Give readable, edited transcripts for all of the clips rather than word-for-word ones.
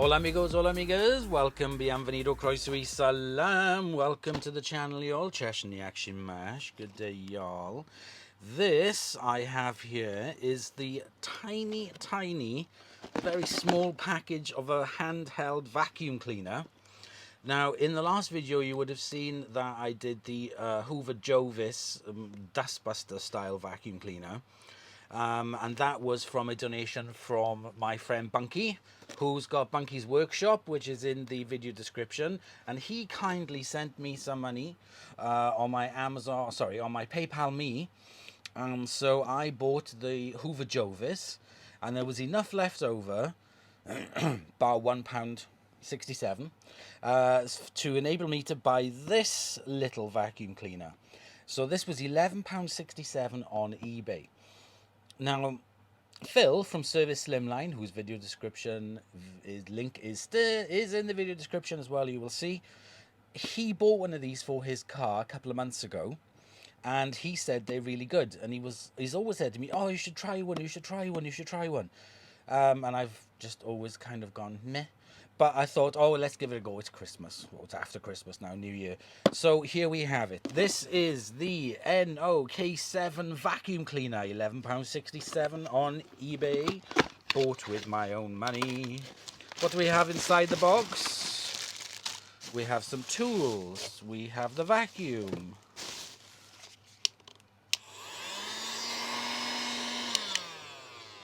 Hola amigos, hola amigas, welcome, bienvenido, croeso y salam, welcome to the channel y'all, Cheshire Action Mash, good day y'all. This I have here is the tiny, very small package of a handheld vacuum cleaner. Now in the last video you would have seen that I did the Hoover Jovis Dustbuster style vacuum cleaner. And that was from a donation from my friend Bunky, who's got Bunky's workshop, which is in the video description, and he kindly sent me some money on my PayPal Me. So I bought the Hoover Jovis, and there was enough left over, bar £1.67, to enable me to buy this little vacuum cleaner. So this was £11.67 on eBay. Now, Phil from Servisslimline, whose video description link is in the video description as well, you will see, he bought one of these for his car a couple of months ago, and he said they're really good. And he's always said to me, "Oh, you should try one. You should try one. You should try one." And I've just always kind of gone meh. But I thought, oh, let's give it a go. It's Christmas. Well, it's after Christmas now, New Year. So here we have it. This is the NOK7 vacuum cleaner, £11.67 on eBay. Bought with my own money. What do we have inside the box? We have some tools. We have the vacuum.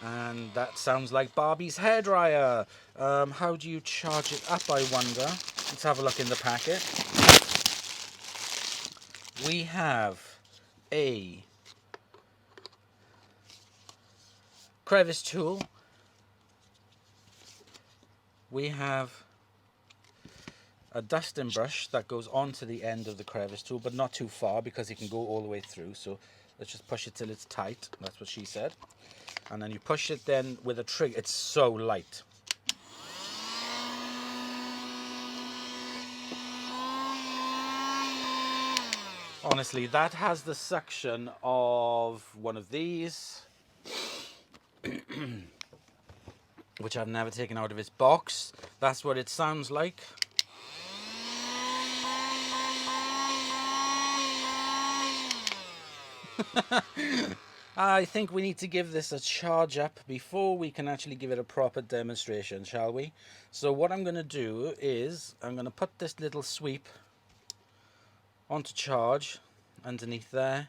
And that sounds like Barbie's hairdryer. How do you charge it up, I wonder? Let's have a look in the packet. We have a crevice tool. We have a dusting brush that goes onto the end of the crevice tool, but not too far because it can go all the way through. So let's just push it till it's tight. That's what she said. And then you push it then with a trigger. It's so light. Honestly, that has the suction of one of these, which I've never taken out of its box. That's what it sounds like. I think we need to give this a charge up before we can actually give it a proper demonstration, shall we? So what I'm going to do is I'm going to put this little sweep onto charge underneath there,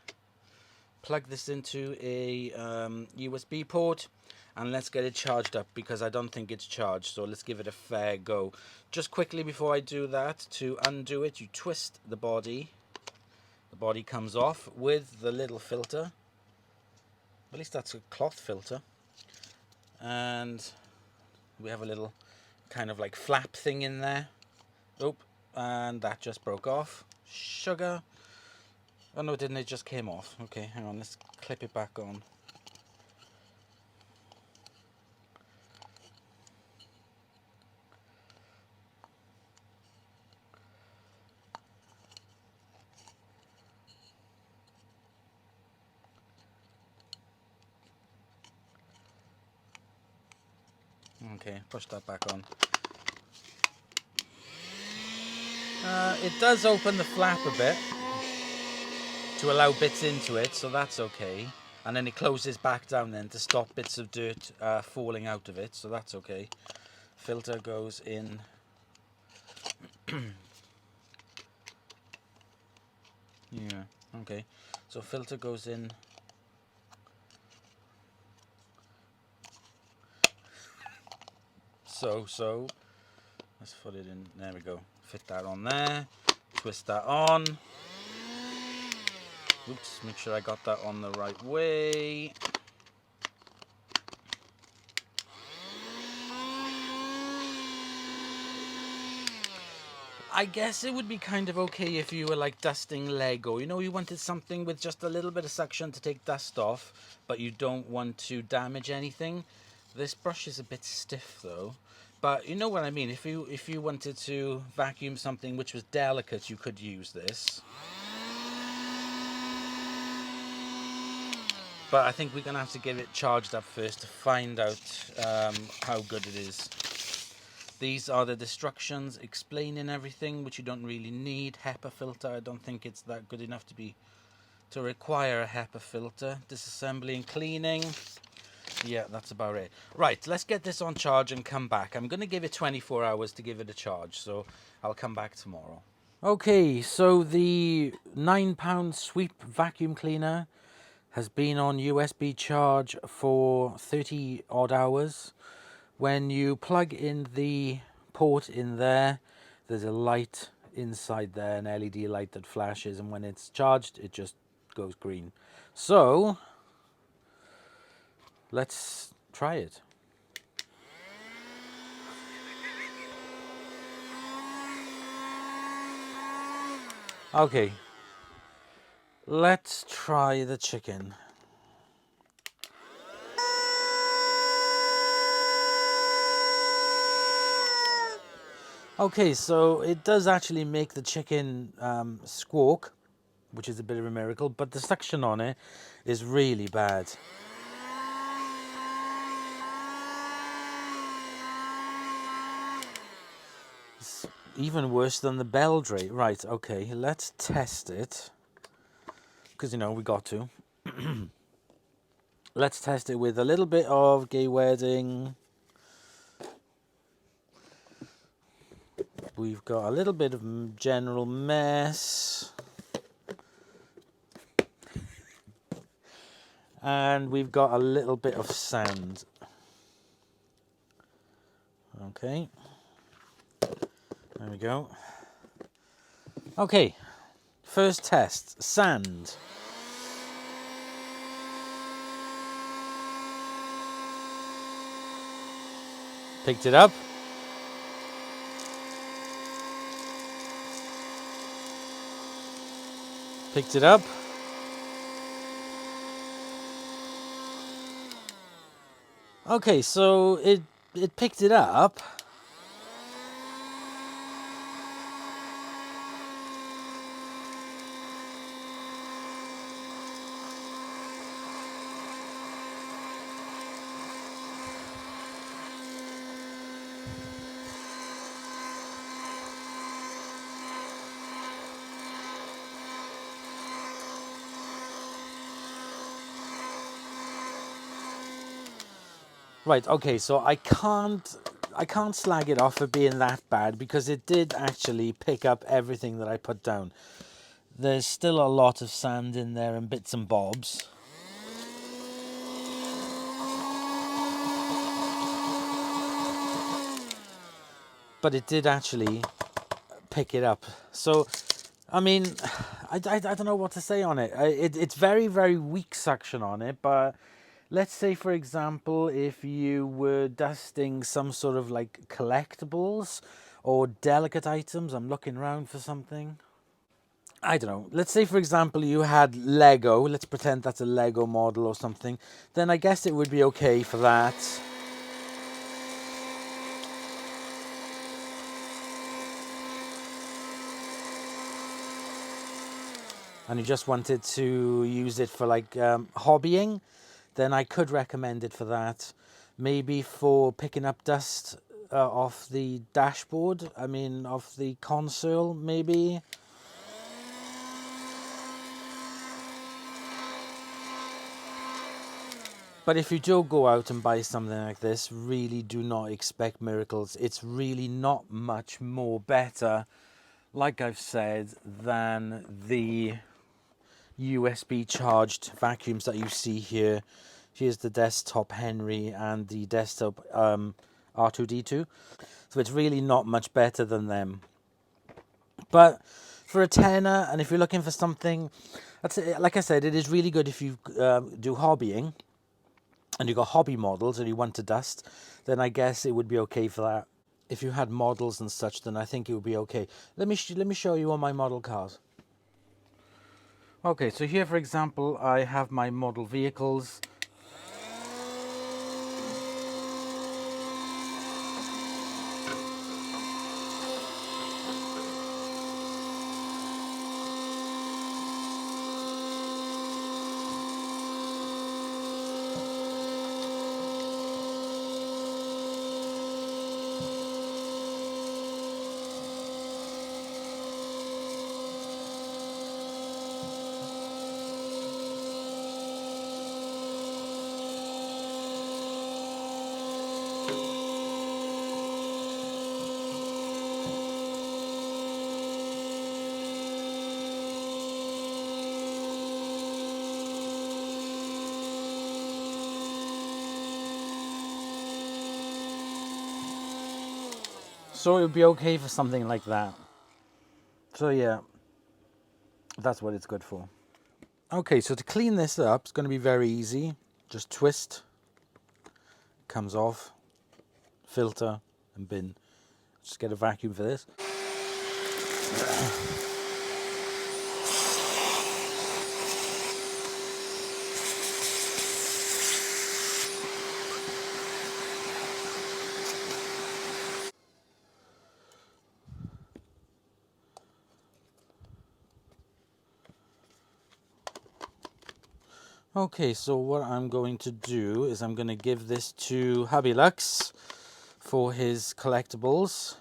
plug this into a USB port, and let's get it charged up because I don't think it's charged. So let's give it a fair go. Just quickly before I do that, to undo it, you twist the body. The body comes off with the little filter. At least that's a cloth filter, and we have a little kind of like flap thing in there. Oh, and that just broke off. Sugar. Oh no, it didn't, it just came off. Okay, hang on, let's clip it back on. Okay, push that back on. It does open the flap a bit to allow bits into it, so that's okay. And then it closes back down then to stop bits of dirt falling out of it, so that's okay. Filter goes in. Yeah, okay. So filter goes in. So let's put it in. There we go. Fit that on there. Twist that on. Oops, make sure I got that on the right way. I guess it would be kind of okay if you were like dusting Lego. You know, you wanted something with just a little bit of suction to take dust off, but you don't want to damage anything. This brush is a bit stiff though. But you know what I mean. If you wanted to vacuum something which was delicate, you could use this. But I think we're going to have to get it charged up first to find out how good it is. These are the instructions explaining everything, which you don't really need. HEPA filter, I don't think it's that good enough to require a HEPA filter. Disassembly and cleaning. Yeah, that's about it. Right, let's get this on charge and come back. I'm going to give it 24 hours to give it a charge, so I'll come back tomorrow. Okay, so the £9 sweep vacuum cleaner has been on USB charge for 30 odd hours. When you plug in the port in there, there's a light inside there, an LED light that flashes, and when it's charged, it just goes green. So let's try it. Okay, let's try the chicken. Okay, so it does actually make the chicken squawk, which is a bit of a miracle, but the suction on it is really bad. It's even worse than the Beldray. Right, okay, let's test it. Because, you know, we got to. Let's test it with a little bit of Gay Wedding. We've got a little bit of General Mess. And we've got a little bit of sand. Okay. There we go. Okay. First test. Sand. Picked it up. Picked it up. Okay, so it picked it up. Right, okay, so I can't slag it off for being that bad because it did actually pick up everything that I put down. There's still a lot of sand in there and bits and bobs. But it did actually pick it up. So, I mean, I don't know what to say on it. It's very, very weak suction on it, but let's say, for example, if you were dusting some sort of like collectibles or delicate items, I'm looking around for something. I don't know. Let's say, for example, you had Lego. Let's pretend that's a Lego model or something. Then I guess it would be okay for that. And you just wanted to use it for like hobbying, then I could recommend it for that. Maybe for picking up dust off the dashboard, I mean off the console maybe. But if you do go out and buy something like this, really do not expect miracles. It's really not much more better, like I've said, than the USB charged vacuums that you see here. Here's the desktop Henry and the desktop R2D2. So it's really not much better than them. But for a tenner, and if you're looking for something, like I said, it is really good if you do hobbying and you got hobby models and you want to dust, then I guess it would be okay for that. If you had models and such, then I think it would be okay. Let me show you on my model cars. Okay, so here, for example, I have my model vehicles. So it would be okay for something like that. So yeah, that's what it's good for. Okay, so to clean this up, it's going to be very easy. Just twist, comes off, filter and bin. Just get a vacuum for this. Okay, so what I'm going to do is I'm going to give this to Hubby Lux for his collectibles,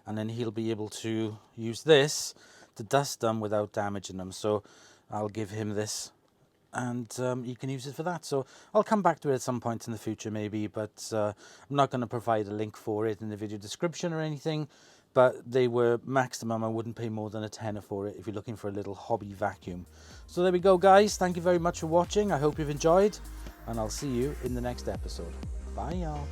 and then he'll be able to use this to dust them without damaging them. So I'll give him this, and he can use it for that. So I'll come back to it at some point in the future maybe, but I'm not going to provide a link for it in the video description or anything. But they were maximum. I wouldn't pay more than a tenner for it if you're looking for a little hobby vacuum. So there we go, guys. Thank you very much for watching. I hope you've enjoyed, and I'll see you in the next episode. Bye, y'all.